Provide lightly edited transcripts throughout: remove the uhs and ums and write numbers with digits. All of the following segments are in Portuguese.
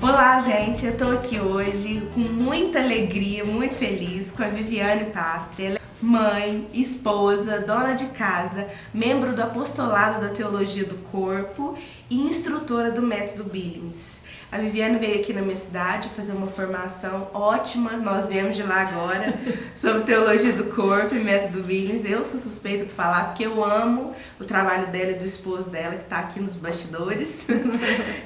Olá, gente, eu tô aqui hoje com muita alegria, muito feliz com a Viviane Pastre. Ela é mãe, esposa, dona de casa, membro do Apostolado da Teologia do Corpo e instrutora do Método Billings. A Viviane veio aqui na minha cidade fazer uma formação ótima, nós viemos de lá agora, sobre Teologia do Corpo e Método Billings. Eu sou suspeita por falar porque eu amo o trabalho dela e do esposo dela, que tá aqui nos bastidores.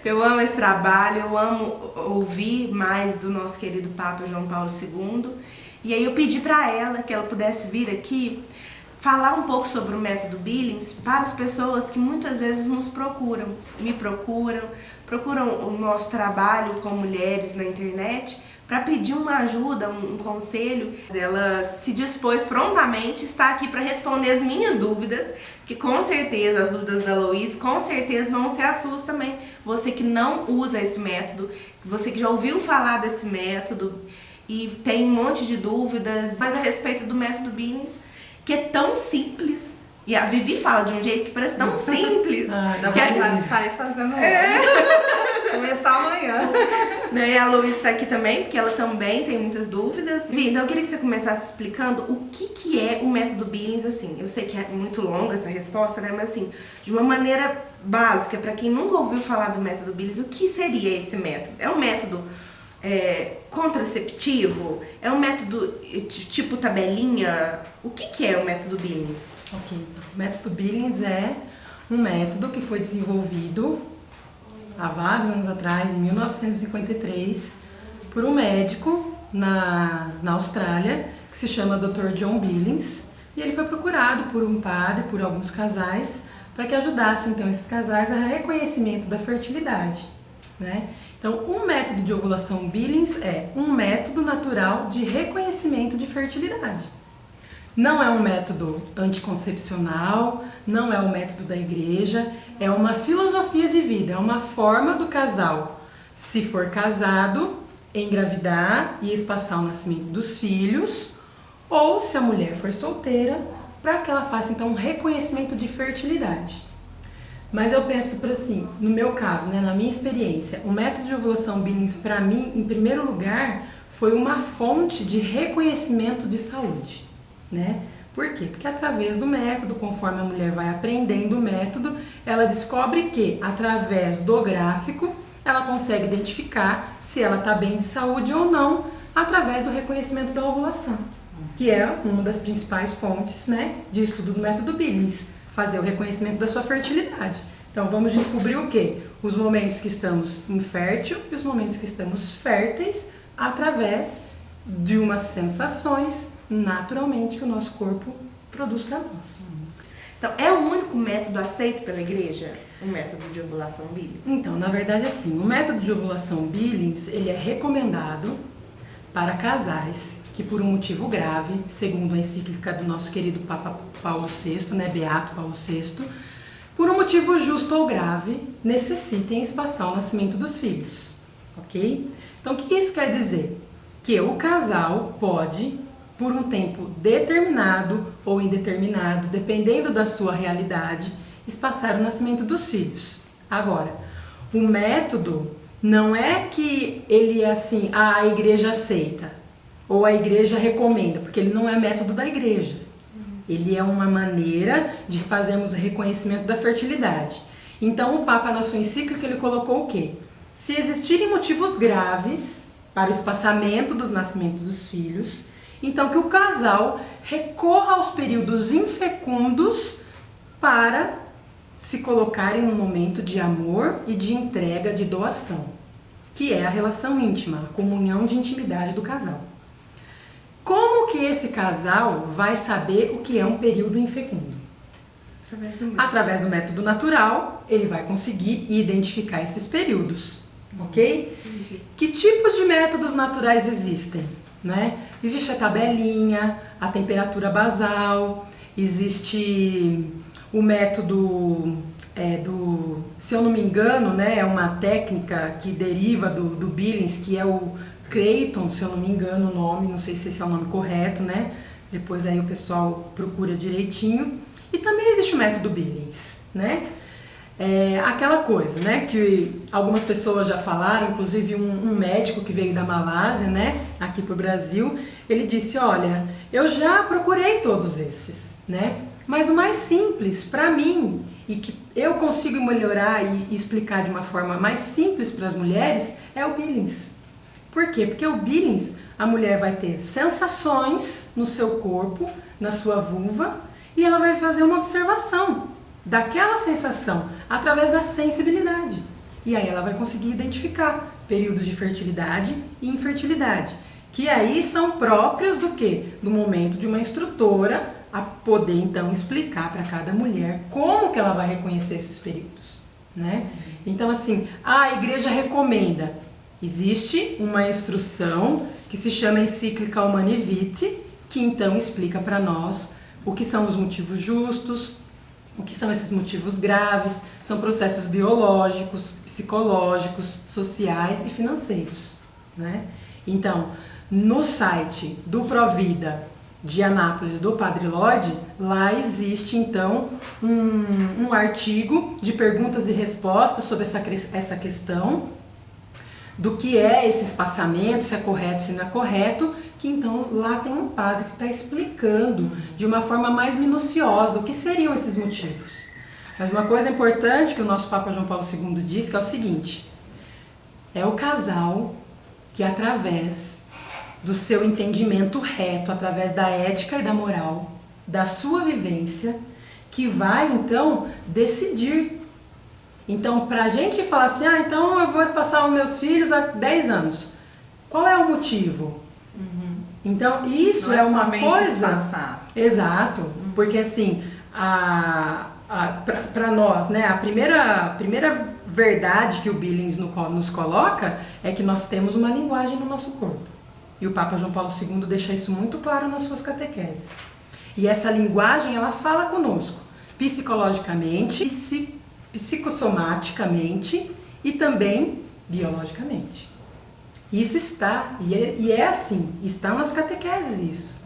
Eu amo esse trabalho, eu amo ouvir mais do nosso querido Papa João Paulo II. E aí eu pedi para ela que ela pudesse vir aqui falar um pouco sobre o Método Billings para as pessoas que muitas vezes nos procuram, procuram o nosso trabalho com mulheres na internet para pedir uma ajuda, um conselho. Ela se dispôs prontamente, está aqui para responder as minhas dúvidas, que com certeza as dúvidas da Luiz com certeza vão ser as suas também. Você que não usa esse método, você que já ouviu falar desse método e tem um monte de dúvidas, mas a respeito do Método Billings, que é tão simples. E a Vivi fala de um jeito que parece tão simples. Dá vontade de sair fazendo começar amanhã. E a Luiz está aqui também, porque ela também tem muitas dúvidas. Vivi, então eu queria que você começasse explicando o que é o Método Billings, assim. Eu sei que é muito longa essa resposta, né? Mas assim, de uma maneira básica, para quem nunca ouviu falar do Método Billings, o que seria esse método? É um método contraceptivo? É um método tipo tabelinha? O que é o Método Billings? Ok, então, o Método Billings é um método que foi desenvolvido há vários anos atrás, em 1953, por um médico na Austrália, que se chama Dr. John Billings, e ele foi procurado por um padre, por alguns casais, para que ajudassem então esses casais a reconhecimento da fertilidade, né? Então, o método de ovulação Billings é um método natural de reconhecimento de fertilidade. Não é um método anticoncepcional, não é um método da igreja, é uma filosofia de vida, é uma forma do casal, se for casado, engravidar e espaçar o nascimento dos filhos, ou se a mulher for solteira, para que ela faça então um reconhecimento de fertilidade. Mas eu penso para assim, no meu caso, né, na minha experiência, o método de ovulação Billings para mim, em primeiro lugar, foi uma fonte de reconhecimento de saúde, né? Por quê? Porque através do método, conforme a mulher vai aprendendo o método, ela descobre que através do gráfico ela consegue identificar se ela está bem de saúde ou não, através do reconhecimento da ovulação, que é uma das principais fontes, né, de estudo do método Billings. Fazer o reconhecimento da sua fertilidade. Então vamos descobrir o quê? Os momentos que estamos infértil e os momentos que estamos férteis através de umas sensações naturalmente que o nosso corpo produz para nós. Então, é o único método aceito pela igreja? O método de ovulação Billings? Então, na verdade, assim, o método de ovulação Billings, ele é recomendado para casais que por um motivo grave, segundo a encíclica do nosso querido Papa Paulo VI, né, Beato Paulo VI, por um motivo justo ou grave, necessitem espaçar o nascimento dos filhos, ok? Então, o que isso quer dizer? Que o casal pode, por um tempo determinado ou indeterminado, dependendo da sua realidade, espaçar o nascimento dos filhos. Agora, o método não é que ele é assim, a igreja aceita, ou a igreja recomenda, porque ele não é método da igreja. Ele é uma maneira de fazermos o reconhecimento da fertilidade. Então o Papa, na sua encíclica, ele colocou o quê? Se existirem motivos graves para o espaçamento dos nascimentos dos filhos, então que o casal recorra aos períodos infecundos para se colocar em um momento de amor e de entrega, de doação, que é a relação íntima, a comunhão de intimidade do casal. Como que esse casal vai saber o que é um período infecundo? Através do método natural, ele vai conseguir identificar esses períodos, ok? Que tipos de métodos naturais existem? Né? Existe a tabelinha, a temperatura basal, existe o método se eu não me engano, né, é uma técnica que deriva do Billings, que é o Creighton, se eu não me engano o nome, não sei se esse é o nome correto, né? Depois aí o pessoal procura direitinho. E também existe o método Billings, né? Aquela coisa, né, que algumas pessoas já falaram, inclusive um médico que veio da Malásia, né, aqui pro Brasil, ele disse, olha, eu já procurei todos esses, né, mas o mais simples para mim e que eu consigo melhorar e explicar de uma forma mais simples para as mulheres é o Billings. Por quê? Porque o Billings, a mulher vai ter sensações no seu corpo, na sua vulva, e ela vai fazer uma observação daquela sensação através da sensibilidade. E aí ela vai conseguir identificar períodos de fertilidade e infertilidade, que aí são próprios do quê? Do momento de uma instrutora a poder então explicar para cada mulher como que ela vai reconhecer esses períodos, né? Então assim, a igreja recomenda, existe uma instrução que se chama Encíclica Humanae Vitae, que então explica para nós o que são os motivos justos, o que são esses motivos graves, são processos biológicos, psicológicos, sociais e financeiros, né? Então, no site do Provida de Anápolis, do Padre Lodi, lá existe então um artigo de perguntas e respostas sobre essa questão do que é esse espaçamento, se é correto, se não é correto, que então lá tem um padre que está explicando de uma forma mais minuciosa o que seriam esses motivos. Mas uma coisa importante que o nosso Papa João Paulo II diz, que é o seguinte, é o casal que através do seu entendimento reto, através da ética e da moral, da sua vivência, que vai então decidir. Então, para a gente falar assim, então eu vou espaçar os meus filhos há 10 anos. Qual é o motivo? Então, isso é uma coisa... Espaçar. Exato, porque assim, para nós, né, a primeira verdade que o Billings nos coloca é que nós temos uma linguagem no nosso corpo. E o Papa João Paulo II deixa isso muito claro nas suas catequeses. E essa linguagem, ela fala conosco, psicologicamente, psicossomaticamente e também biologicamente. Isso está, e é assim, está nas catequeses isso.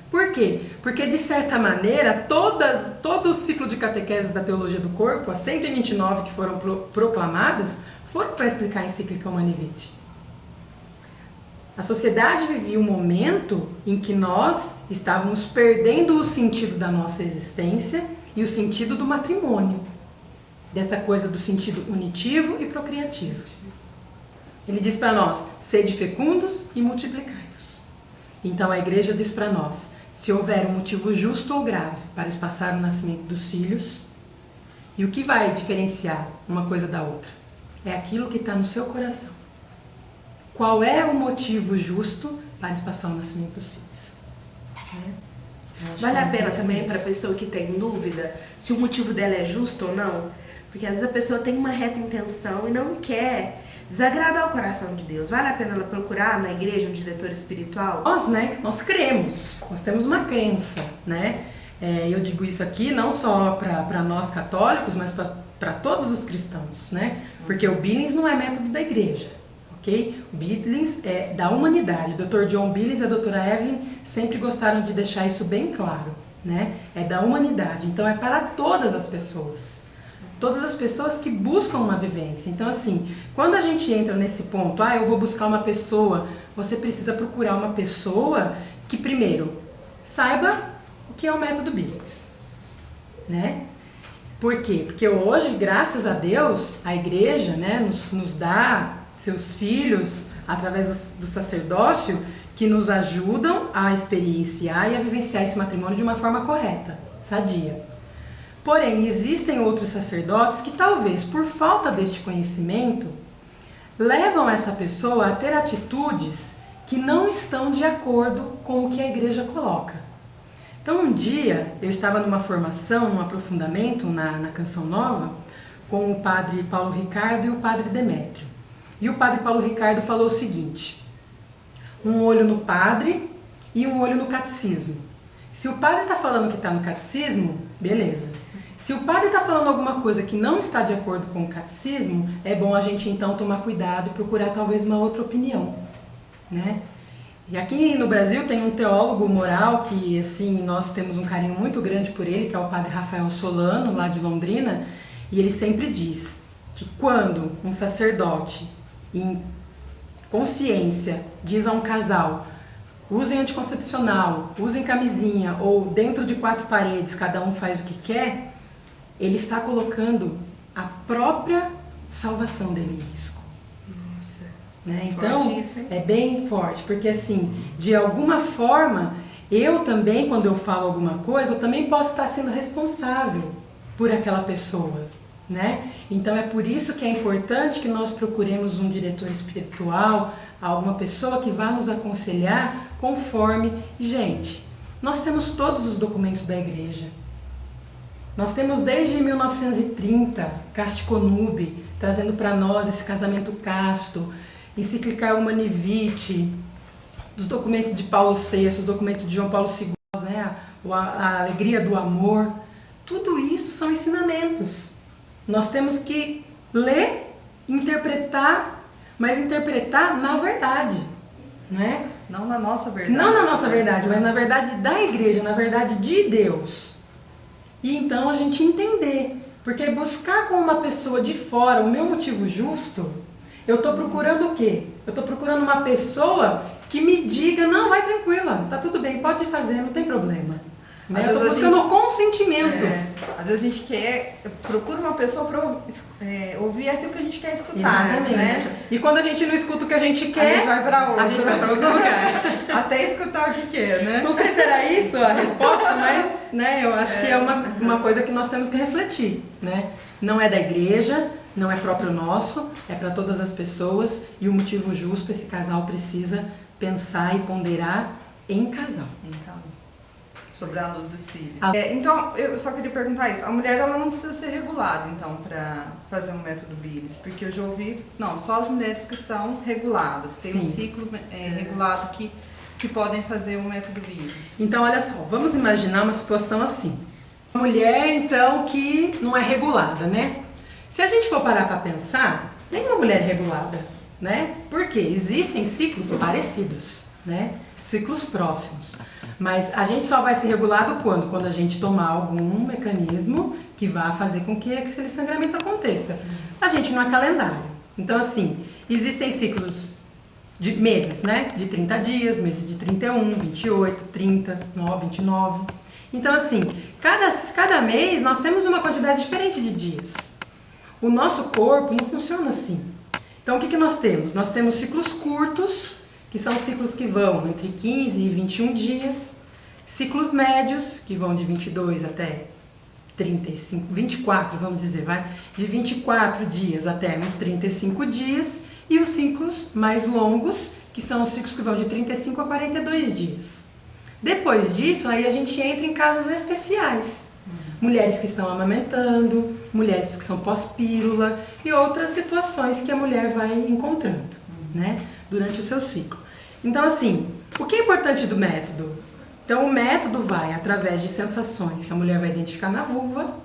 Por quê? Porque de certa maneira, todo o ciclo de catequeses da teologia do corpo, as 129 que foram proclamadas, foram para explicar a encíclica Humanae Vitae. A sociedade vivia um momento em que nós estávamos perdendo o sentido da nossa existência e o sentido do matrimônio. Dessa coisa do sentido unitivo e procriativo. Ele diz para nós, sede fecundos e multiplicai-vos. Então a igreja diz para nós, se houver um motivo justo ou grave para espaçar o nascimento dos filhos, e o que vai diferenciar uma coisa da outra? É aquilo que está no seu coração. Qual é o motivo justo para espaçar o nascimento dos filhos? Vale a pena também para a pessoa que tem dúvida se o motivo dela é justo ou não? Porque às vezes a pessoa tem uma reta intenção e não quer desagradar o coração de Deus. Vale a pena ela procurar na igreja um diretor espiritual? Nós cremos, nós temos uma crença, né? Eu digo isso aqui não só para nós católicos, mas para todos os cristãos, né? Porque o Billings não é método da igreja, ok? O Billings é da humanidade. O Dr. John Billings e a doutora Evelyn sempre gostaram de deixar isso bem claro, né? É da humanidade, então é para todas as pessoas. Todas as pessoas que buscam uma vivência. Então, assim, quando a gente entra nesse ponto, eu vou buscar uma pessoa, você precisa procurar uma pessoa que, primeiro, saiba o que é o método Billings, né? Por quê? Porque hoje, graças a Deus, a igreja, né, nos dá seus filhos, através do sacerdócio, que nos ajudam a experienciar e a vivenciar esse matrimônio de uma forma correta, sadia. Porém, existem outros sacerdotes que talvez, por falta deste conhecimento, levam essa pessoa a ter atitudes que não estão de acordo com o que a igreja coloca. Então, um dia, eu estava numa formação, num aprofundamento na Canção Nova, com o padre Paulo Ricardo e o padre Demétrio. E o padre Paulo Ricardo falou o seguinte, um olho no padre e um olho no catecismo. Se o padre está falando que está no catecismo, beleza. Se o padre está falando alguma coisa que não está de acordo com o catecismo, é bom a gente então tomar cuidado e procurar talvez uma outra opinião, né? E aqui no Brasil tem um teólogo moral que, assim, nós temos um carinho muito grande por ele, que é o padre Rafael Solano, lá de Londrina, E ele sempre diz que quando um sacerdote, em consciência, diz a um casal: usem anticoncepcional, usem camisinha, ou dentro de 4 paredes, cada um faz o que quer, ele está colocando a própria salvação dele em risco. Nossa. Né? Então, Isso, hein? é bem forte, porque assim, de alguma forma, eu também, quando eu falo alguma coisa, eu também posso estar sendo responsável por aquela pessoa, né? Então é por isso que é importante que nós procuremos um diretor espiritual, alguma pessoa que vá nos aconselhar conforme... Gente, nós temos todos os documentos da igreja. Nós temos desde 1930, Casti Connubii, trazendo para nós esse casamento casto, encíclica Humani Vitae, dos documentos de Paulo VI, os documentos de João Paulo II, né? A alegria do amor. Tudo isso são ensinamentos. Nós temos que ler, interpretar, mas interpretar na verdade, né? Não na nossa verdade. Não na nossa verdade, mas na verdade da igreja, na verdade de Deus. E então a gente entender, porque buscar com uma pessoa de fora o meu motivo justo, eu estou procurando o quê? Eu estou procurando uma pessoa que me diga: não, vai tranquila, tá tudo bem, pode fazer, não tem problema. Né? Eu estou buscando o consentimento. Às vezes a gente procura uma pessoa para ouvir aquilo que a gente quer escutar. Exatamente. Né? E quando a gente não escuta o que a gente quer, a gente vai para outro. A gente vai para outro lugar. Até escutar o que quer, né? Não sei se era isso a resposta, mas né, eu acho que é uma coisa que nós temos que refletir. Né? Não é da igreja, não é próprio nosso, é para todas as pessoas, e o motivo justo esse casal precisa pensar e ponderar em casal. Então, sobre a luz do Espírito. Então, eu só queria perguntar isso. A mulher, ela não precisa ser regulada, então, para fazer um método Billings, porque eu já ouvi, não, só as mulheres que são reguladas, que tem um ciclo regulado que podem fazer um método Billings. Então, olha só, vamos imaginar uma situação assim. Uma mulher, então, que não é regulada, né? Se a gente for parar para pensar, nenhuma mulher é regulada, né? Porque existem ciclos parecidos, né? Ciclos próximos. Mas a gente só vai ser regulado quando? Quando a gente tomar algum mecanismo que vá fazer com que aquele sangramento aconteça. A gente não é calendário. Então, assim, existem ciclos de meses, né? De 30 dias, meses de 31, 28, 30, 29. Então, assim, cada mês nós temos uma quantidade diferente de dias. O nosso corpo não funciona assim. Então, o que nós temos? Nós temos ciclos curtos, que são ciclos que vão entre 15 e 21 dias, ciclos médios, que vão de 22 até 35, 24, vamos dizer, vai, de 24 dias até uns 35 dias, e os ciclos mais longos, que são os ciclos que vão de 35 a 42 dias. Depois disso, aí a gente entra em casos especiais. Mulheres que estão amamentando, mulheres que são pós-pílula e outras situações que a mulher vai encontrando, né, durante o seu ciclo. Então, assim, o que é importante do método? Então, o método vai através de sensações que a mulher vai identificar na vulva.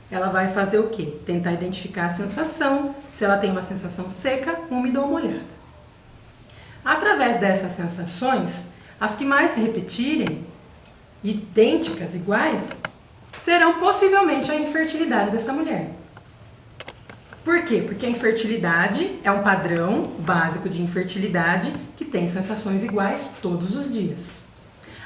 Ela vai fazer o quê? Tentar identificar a sensação, se ela tem uma sensação seca, úmida ou molhada. Através dessas sensações, as que mais se repetirem, idênticas, iguais, serão possivelmente a infertilidade dessa mulher. Por quê? Porque a infertilidade é um padrão básico de infertilidade que tem sensações iguais todos os dias.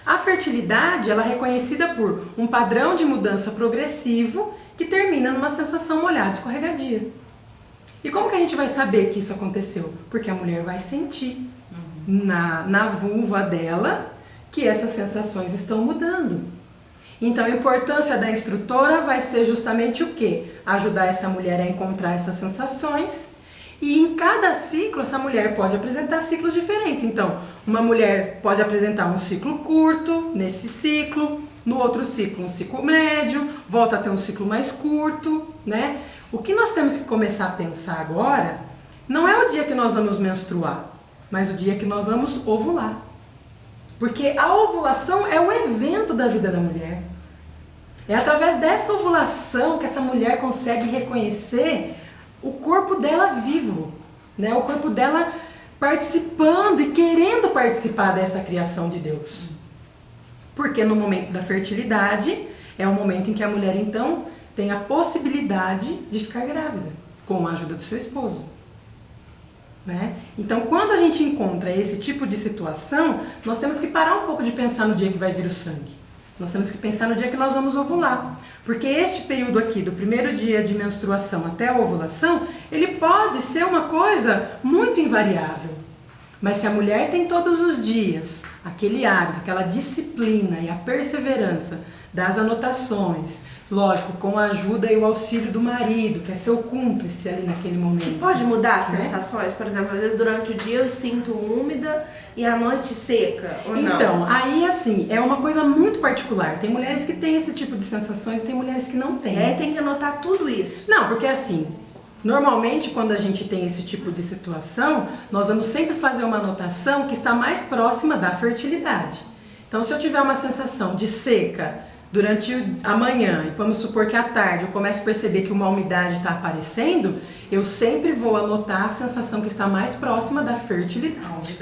A fertilidade, ela é reconhecida por um padrão de mudança progressivo que termina numa sensação molhada, escorregadia. E como que a gente vai saber que isso aconteceu? Porque a mulher vai sentir na vulva dela que essas sensações estão mudando. Então, a importância da instrutora vai ser justamente o quê? Ajudar essa mulher a encontrar essas sensações, e em cada ciclo, essa mulher pode apresentar ciclos diferentes. Então, uma mulher pode apresentar um ciclo curto, nesse ciclo, no outro ciclo um ciclo médio, volta a ter um ciclo mais curto, né? O que nós temos que começar a pensar agora, não é o dia que nós vamos menstruar, mas o dia que nós vamos ovular. Porque a ovulação é o evento da vida da mulher. É através dessa ovulação que essa mulher consegue reconhecer o corpo dela vivo, né? O corpo dela participando e querendo participar dessa criação de Deus. Porque no momento da fertilidade é o momento em que a mulher então tem a possibilidade de ficar grávida, com a ajuda do seu esposo. Né? Então, quando a gente encontra esse tipo de situação, nós temos que parar um pouco de pensar no dia que vai vir o sangue. Nós temos que pensar no dia que nós vamos ovular. Porque este período aqui, do primeiro dia de menstruação até a ovulação, ele pode ser uma coisa muito invariável. Mas se a mulher tem todos os dias aquele hábito, aquela disciplina e a perseverança das anotações, lógico, com a ajuda e o auxílio do marido, que é seu cúmplice ali naquele momento. Pode mudar as sensações? Por exemplo, às vezes durante o dia eu sinto úmida e à noite seca, ou não? Então, aí assim, é uma coisa muito particular. Tem mulheres que têm esse tipo de sensações, tem mulheres que não têm. Tem que anotar tudo isso. Não, porque assim, normalmente quando a gente tem esse tipo de situação, nós vamos sempre fazer uma anotação que está mais próxima da fertilidade. Então, se eu tiver uma sensação de seca durante a manhã, e vamos supor que à tarde eu começo a perceber que uma umidade está aparecendo, eu sempre vou anotar a sensação que está mais próxima da fertilidade.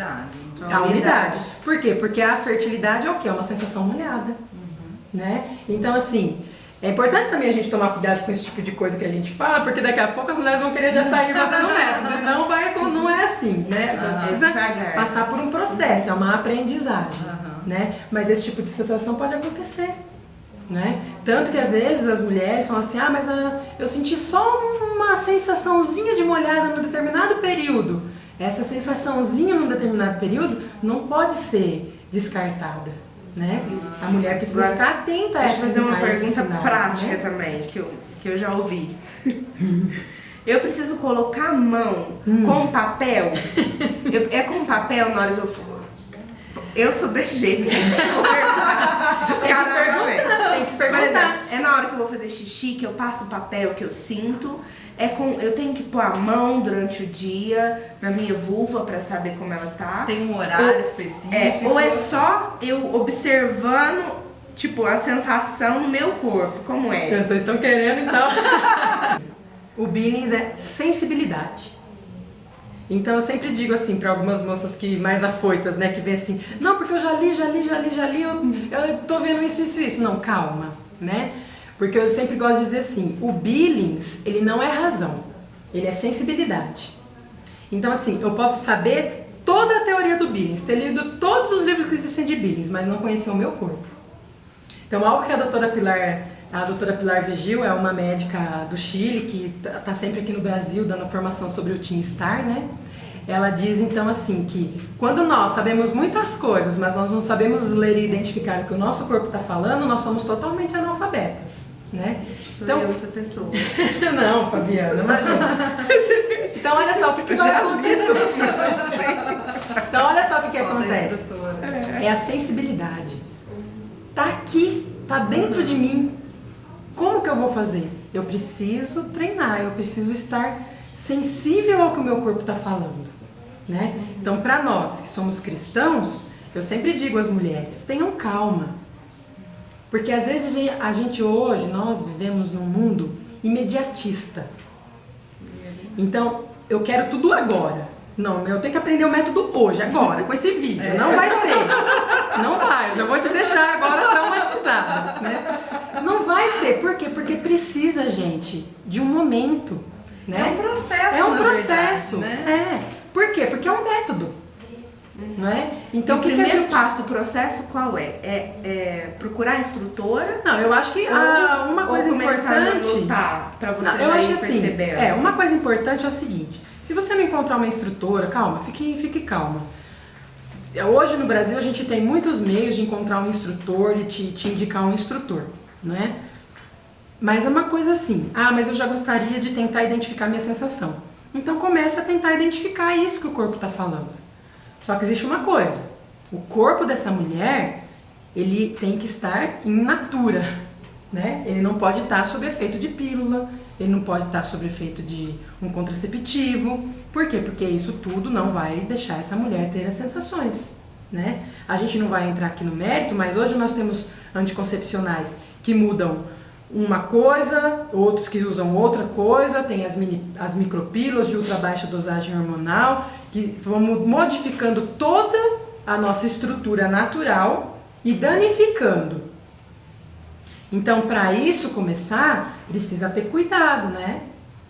A umidade. Por quê? Porque a fertilidade é o quê? É uma sensação molhada. Né? Então, assim, é importante também a gente tomar cuidado com esse tipo de coisa que a gente fala, porque daqui a pouco as mulheres vão querer já sair fazendo método. Não é assim, né? Precisa passar por um processo, é uma aprendizagem. Né? Mas esse tipo de situação pode acontecer. Né? Tanto que às vezes as mulheres falam assim, mas eu senti só uma sensaçãozinha de molhada num determinado período. Essa sensaçãozinha num determinado período não pode ser descartada. Né? A mulher precisa ficar atenta a essas sinais. Deixa eu fazer uma pergunta sinais, prática, né? também, que eu já ouvi. Eu preciso colocar a mão com papel? É com papel na hora que eu for? Eu sou desse jeito. Descaradamente. Tem que perguntar. Por exemplo, é na hora que eu vou fazer xixi que eu passo o papel que eu sinto. Eu tenho que pôr a mão durante o dia na minha vulva pra saber como ela tá. Tem um horário específico? Ou é só eu observando, tipo, a sensação no meu corpo, como é? Vocês estão querendo, então. O Billings é sensibilidade. Então eu sempre digo assim para algumas moças que mais afoitas, né, que vêm assim, não, porque eu já li, eu tô vendo isso. Não, calma, né? Porque eu sempre gosto de dizer assim, o Billings, ele não é razão, ele é sensibilidade. Então assim, eu posso saber toda a teoria do Billings, ter lido todos os livros que existem de Billings, mas não conhecer o meu corpo. Então algo que a doutora Pilar Vigil é uma médica do Chile, que está sempre aqui no Brasil dando formação sobre o Teen Star, né? Ela diz então assim que quando nós sabemos muitas coisas, mas nós não sabemos ler e identificar o que o nosso corpo está falando, nós somos totalmente analfabetas, né? Sou eu essa pessoa. Não, Fabiana, imagina. Então olha só o que vai acontecer. Então olha só o que acontece. É a sensibilidade. Tá aqui, tá dentro de mim. Como que eu vou fazer? Eu preciso treinar, eu preciso estar sensível ao que o meu corpo está falando, né? Então, para nós que somos cristãos, eu sempre digo às mulheres, tenham calma. Porque às vezes a gente hoje, nós vivemos num mundo imediatista. Então, eu quero tudo agora. Não, eu tenho que aprender o método hoje, agora, com esse vídeo. Não vai ser. Não vai, eu já vou te deixar agora traumatizada, né? Não vai ser, por quê? Porque precisa, gente, de um momento, né? É um processo, É um processo, verdade, né? Por quê? Porque é um método, não é? Então, o primeiro passo do processo qual é? É procurar a instrutora? Não, eu acho que uma coisa importante... Ou lutar pra você eu já acho ir que assim, percebendo? uma coisa importante é o seguinte, se você não encontrar uma instrutora, calma, fique calma. Hoje no Brasil a gente tem muitos meios de encontrar um instrutor e te indicar um instrutor, não é? Mas é uma coisa assim, mas eu já gostaria de tentar identificar minha sensação. Então comece a tentar identificar isso que o corpo está falando. Só que existe uma coisa, o corpo dessa mulher, ele tem que estar in natura, né? Ele não pode estar sob efeito de pílula, ele não pode estar sob efeito de um contraceptivo. Por quê? Porque isso tudo não vai deixar essa mulher ter as sensações, né? A gente não vai entrar aqui no mérito, mas hoje nós temos anticoncepcionais que mudam uma coisa, outros que usam outra coisa, tem as micropílulas de ultra baixa dosagem hormonal, que vão modificando toda a nossa estrutura natural e danificando. Então, para isso começar, precisa ter cuidado, né?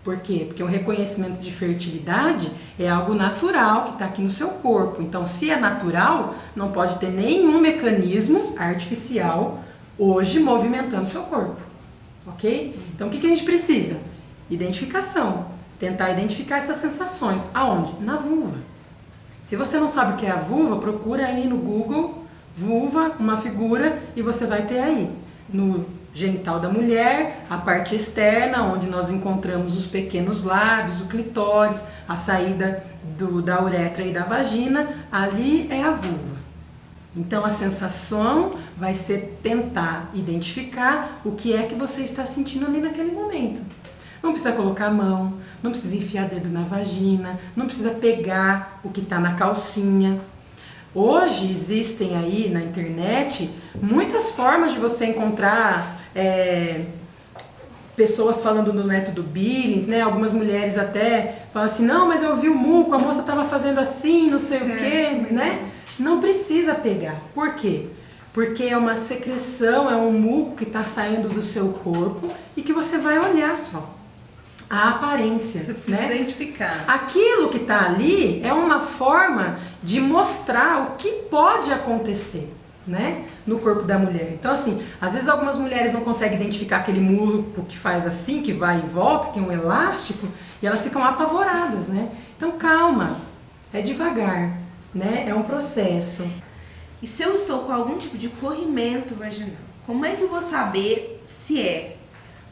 Por quê? Porque o reconhecimento de fertilidade é algo natural que está aqui no seu corpo. Então, se é natural, não pode ter nenhum mecanismo artificial hoje movimentando o seu corpo, ok? Então, o que a gente precisa? Identificação. Tentar identificar essas sensações. Aonde? Na vulva. Se você não sabe o que é a vulva, procura aí no Google, vulva, uma figura, e você vai ter aí. No genital da mulher, a parte externa, onde nós encontramos os pequenos lábios, o clitóris, a saída da uretra e da vagina, ali é a vulva. Então a sensação vai ser tentar identificar o que é que você está sentindo ali naquele momento. Não precisa colocar a mão, não precisa enfiar dedo na vagina, não precisa pegar o que está na calcinha. Hoje existem aí na internet muitas formas de você encontrar pessoas falando do método Billings, né? Algumas mulheres até falam assim, não, mas eu vi o muco, a moça estava fazendo assim, não sei o quê, né? Não precisa pegar. Por quê? Porque é uma secreção, é um muco que está saindo do seu corpo e que você vai olhar só. A aparência, você precisa identificar. Aquilo que está ali é uma forma de mostrar o que pode acontecer, né, no corpo da mulher. Então, assim, às vezes algumas mulheres não conseguem identificar aquele muco que faz assim, que vai e volta, que é um elástico, e elas ficam apavoradas, né? Então, calma, é devagar, né? É um processo. E se eu estou com algum tipo de corrimento vaginal, como é que eu vou saber se é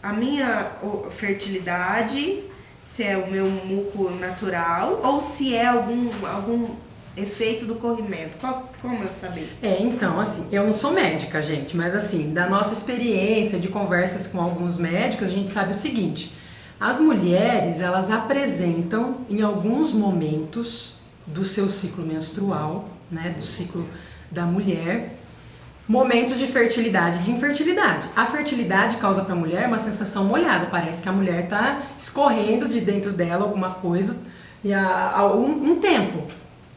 a minha fertilidade, se é o meu muco natural ou se é algum efeito do corrimento? Como eu saber? Então, assim, eu não sou médica, gente, mas assim, da nossa experiência de conversas com alguns médicos, a gente sabe o seguinte: as mulheres, elas apresentam em alguns momentos do seu ciclo menstrual, né, do ciclo da mulher, momentos de fertilidade e de infertilidade. A fertilidade causa para a mulher uma sensação molhada, parece que a mulher está escorrendo de dentro dela alguma coisa há um tempo,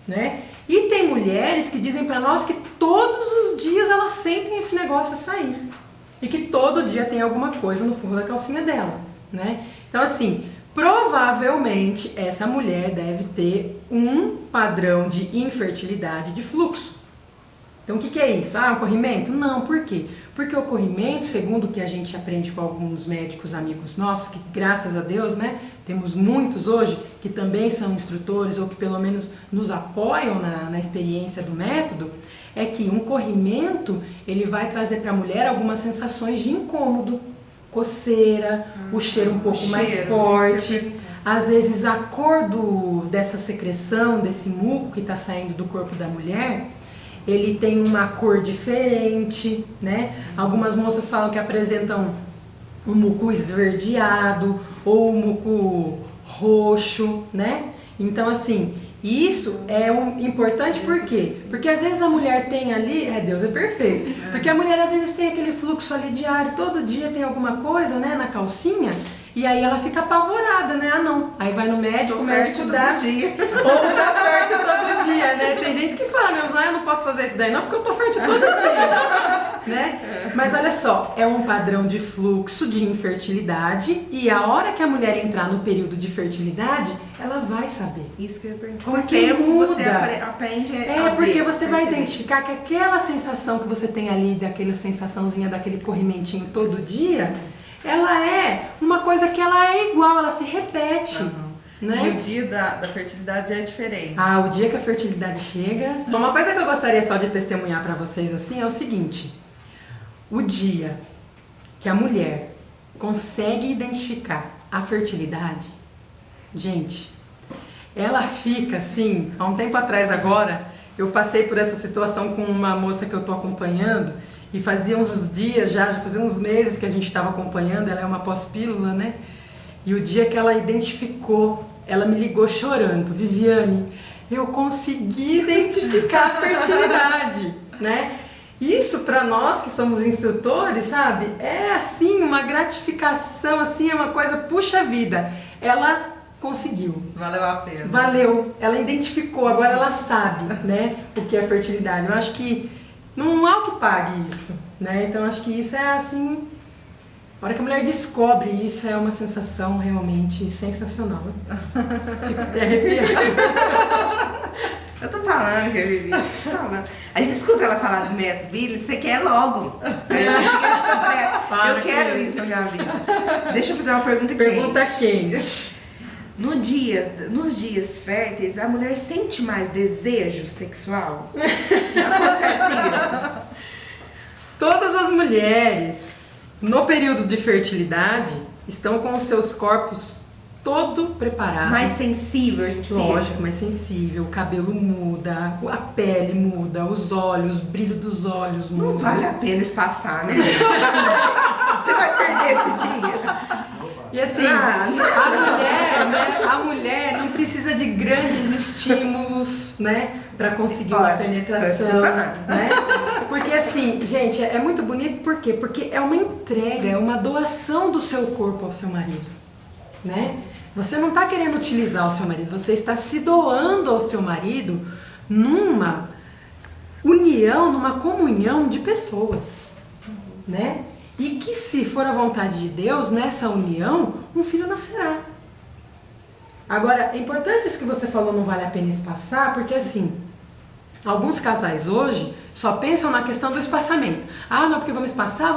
né? E tem mulheres que dizem para nós que todos os dias elas sentem esse negócio sair e que todo dia tem alguma coisa no fundo da calcinha dela, né? Então, assim, provavelmente essa mulher deve ter um padrão de infertilidade de fluxo. Então, o que é isso? Ah, um corrimento? Não, por quê? Porque o corrimento, segundo o que a gente aprende com alguns médicos amigos nossos, que graças a Deus, né, temos muitos hoje que também são instrutores ou que pelo menos nos apoiam na experiência do método, é que um corrimento, ele vai trazer para a mulher algumas sensações de incômodo, coceira, o cheiro um pouco mais forte, às vezes a cor dessa secreção, desse muco que está saindo do corpo da mulher, ele tem uma cor diferente, né? Algumas moças falam que apresentam um muco esverdeado ou um muco roxo, né? Então, assim, isso é importante por quê? Porque às vezes a mulher tem ali, Deus é perfeito, porque a mulher às vezes tem aquele fluxo ali diário, todo dia tem alguma coisa, né, na calcinha, e aí ela fica apavorada, né? Ah, não. Aí vai no médico, o médico dá dia. Ou tá fértil todo dia, né? Tem gente que fala mesmo, eu não posso fazer isso daí não, porque eu tô fértil todo dia, né? Mas olha só, é um padrão de fluxo de infertilidade e a hora que a mulher entrar no período de fertilidade, ela vai saber. Isso que eu ia perguntar. Com o tempo você aprende porque você vai identificar que aquela sensação que você tem ali, daquela sensaçãozinha, daquele corrimentinho todo dia, ela é uma coisa que ela é igual, ela se repete. Né? E o dia da fertilidade é diferente. Ah, o dia que a fertilidade chega... Bom, uma coisa que eu gostaria só de testemunhar pra vocês assim é o seguinte: o dia que a mulher consegue identificar a fertilidade, gente, ela fica assim... Há um tempo atrás agora, eu passei por essa situação com uma moça que eu tô acompanhando. E fazia uns dias já fazia uns meses que a gente estava acompanhando, ela é uma pós-pílula, né? E o dia que ela identificou, ela me ligou chorando: Viviane, eu consegui identificar a fertilidade, né? Isso para nós que somos instrutores, sabe? É assim, uma gratificação, assim, é uma coisa, puxa vida, ela conseguiu. Valeu a pena. Valeu, ela identificou, agora ela sabe, né, o que é fertilidade. Eu acho que não há o que pague isso, né? Então acho que isso é assim A hora que a mulher descobre isso, é uma sensação realmente sensacional. Fico até arrepiada. Eu tô falando que eu vivi. A gente escuta ela falar do método Billings, você quer logo. Eu quero isso na minha vida. Deixa eu fazer uma pergunta quente. Pergunta quente. Nos dias férteis, a mulher sente mais desejo sexual? Acontece isso? Todas as mulheres, no período de fertilidade, estão com os seus corpos todo preparado. Mais sensível, a gente fica. Lógico, mais sensível. O cabelo muda, a pele muda, os olhos, o brilho dos olhos muda. Não vale a pena espaçar, né? Você vai perder esse dia. E assim, a mulher não precisa de grandes estímulos, né? Pra conseguir uma penetração, né? Porque assim, gente, é muito bonito, por quê? Porque é uma entrega, é uma doação do seu corpo ao seu marido, né? Você não está querendo utilizar o seu marido, você está se doando ao seu marido numa união, numa comunhão de pessoas, né? E que, se for a vontade de Deus, nessa união, um filho nascerá. Agora, é importante isso que você falou, não vale a pena espaçar, porque assim, alguns casais hoje só pensam na questão do espaçamento. Ah, não, porque vamos espaçar.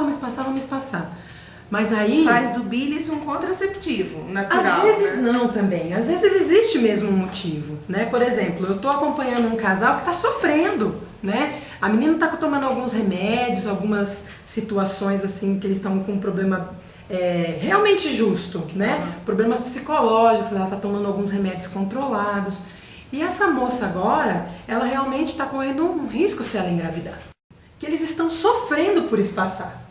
Mas aí... Faz do Billings um contraceptivo natural. Às vezes não também. Às vezes existe mesmo um motivo, né? Por exemplo, eu tô acompanhando um casal que tá sofrendo, né? A menina tá tomando alguns remédios, algumas situações assim que eles estão com um problema realmente justo, né? Problemas psicológicos, ela tá tomando alguns remédios controlados. E essa moça agora, ela realmente tá correndo um risco se ela engravidar. Que eles estão sofrendo por espaçar.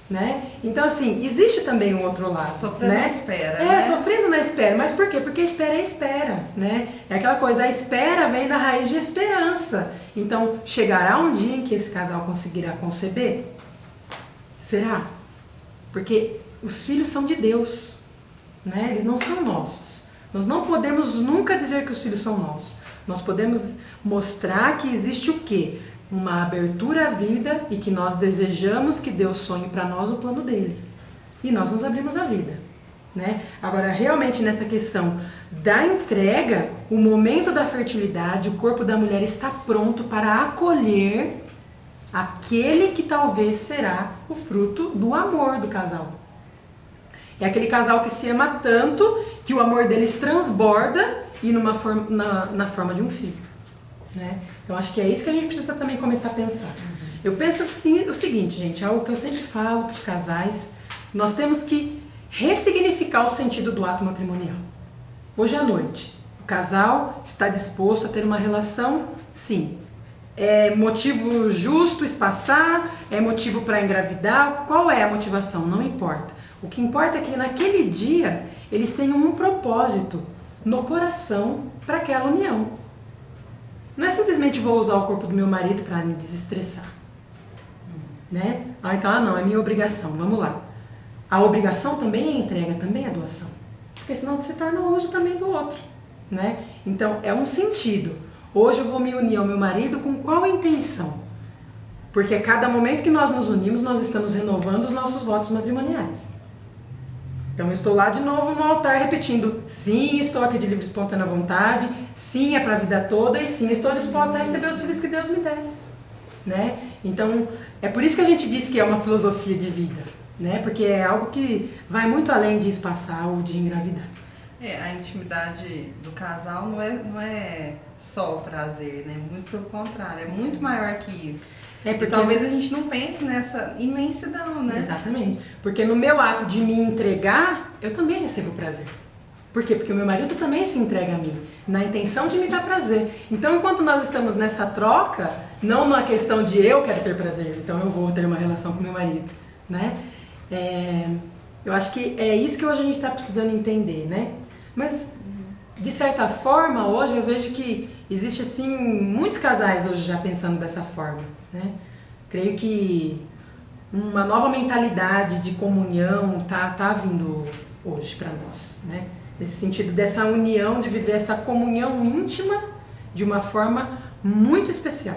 Né? Então, assim, existe também um outro lado. Sofrendo né? na espera. né? Sofrendo na espera. Mas por quê? Porque a espera é espera, né? É aquela coisa, a espera vem da raiz de esperança. Então, chegará um dia em que esse casal conseguirá conceber? Será? Porque os filhos são de Deus, né? Eles não são nossos. Nós não podemos nunca dizer que os filhos são nossos. Nós podemos mostrar que existe o quê? Uma abertura à vida e que nós desejamos que Deus sonhe para nós o plano dele. E nós nos abrimos à vida, né? Agora, realmente nessa questão da entrega, o momento da fertilidade, o corpo da mulher está pronto para acolher aquele que talvez será o fruto do amor do casal. É aquele casal que se ama tanto que o amor deles transborda e na forma de um filho, né? Então, acho que é isso que a gente precisa também começar a pensar. Eu penso assim, o seguinte, gente, é algo que eu sempre falo para os casais, nós temos que ressignificar o sentido do ato matrimonial. Hoje à noite, o casal está disposto a ter uma relação? Sim. É motivo justo espaçar? É motivo para engravidar? Qual é a motivação? Não importa. O que importa é que naquele dia eles tenham um propósito no coração para aquela união. Não é simplesmente vou usar o corpo do meu marido para me desestressar, né? Então, não, é minha obrigação, vamos lá. A obrigação também é entrega, também é doação. Porque senão se torna hoje também do outro, né? Então, é um sentido. Hoje eu vou me unir ao meu marido com qual intenção? Porque a cada momento que nós nos unimos, nós estamos renovando os nossos votos matrimoniais. Então eu estou lá de novo no altar repetindo, sim, estou aqui de livre e espontânea vontade, sim, é para a vida toda e sim, estou disposta a receber os filhos que Deus me der, né? Então, é por isso que a gente diz que é uma filosofia de vida, né? Porque é algo que vai muito além de espaçar ou de engravidar. A intimidade do casal não é só o prazer, né? Muito pelo contrário, é muito maior que isso. Porque talvez a gente não pense nessa imensidão, né? Exatamente. Porque no meu ato de me entregar, eu também recebo prazer. Por quê? Porque o meu marido também se entrega a mim, na intenção de me dar prazer. Então, enquanto nós estamos nessa troca, não na questão de eu quero ter prazer, então eu vou ter uma relação com meu marido, né? Eu acho que é isso que hoje a gente está precisando entender, né? Mas, de certa forma, hoje eu vejo que existe, assim, muitos casais hoje já pensando dessa forma, né? Creio que uma nova mentalidade de comunhão tá vindo hoje para nós, né? Nesse sentido dessa união, de viver essa comunhão íntima de uma forma muito especial.